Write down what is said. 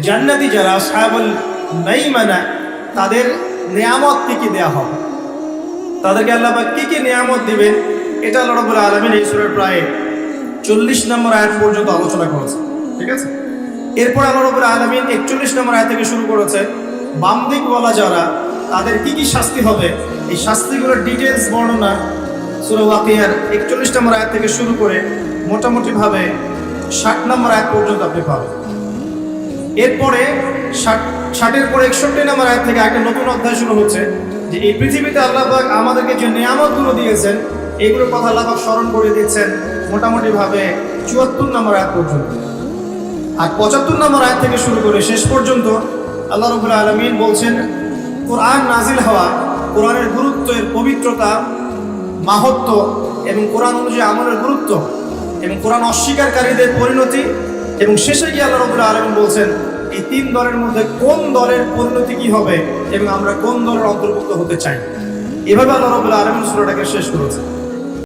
জান্নাতি যারা আসহাবুল মাইমানা, তাদের নিয়ামত কি দেয়া হবে, তাদেরকে আল্লাহ পাক কি নিয়ামত দিবেন, এটা আল্লাহ রাব্বুল আলামিন এই সূরার প্রায় 40 নম্বর আয়াত পর্যন্ত আলোচনা করেছে। ঠিক আছে, এরপর আল্লাহ রাব্বুল আলামিন 41 নম্বর আয়াত থেকে শুরু করেছে বাম দিকওয়ালা যারা, তাদের কি শাস্তি হবে, এই শাস্তিগুলোর ডিটেলস বর্ণনা সূরা ওয়াকিয়ার 41 নম্বর আয়াত থেকে শুরু করে মোটামুটি ভাবে 60 নম্বর আয়াত পর্যন্ত আপনি পাবেন। এরপরে 60-এর পরে 61 নম্বর আয়াত থেকে একটা নতুন অধ্যায় শুরু হচ্ছে, যে এই পৃথিবীতে আল্লাহ পাক আমাদেরকে যে নিয়ামতগুলো দিয়েছেন এইগুলোর কথা আল্লাহ পাক স্মরণ করে দিচ্ছেন মোটামুটি ভাবে 74 নম্বর আয়াত পর্যন্ত। আর 75 নম্বর আয়াত থেকে শুরু করে শেষ পর্যন্ত আল্লাহ রাব্বুল আলামিন বলছেন কোরআন নাজিল হওয়া, কোরআনের গুরুত্ব, এর পবিত্রতা, মাহাত্ম্য এবং কোরআন অনুযায়ী আমলের গুরুত্ব এবং কোরআন অস্বীকারীদের পরিণতি, এবং শেষে গিয়ে আল্লাহ রাব্বুল আলামিন বলছেন এই তিন দলের মধ্যে কোন দলের পরিণতি কি হবে এবং আমরা কোন দলের অন্তর্ভুক্ত হতে চাই। এভাবে আল্লাহ রাব্বুল আলামিন সূরাটাকে শেষ করেছেন।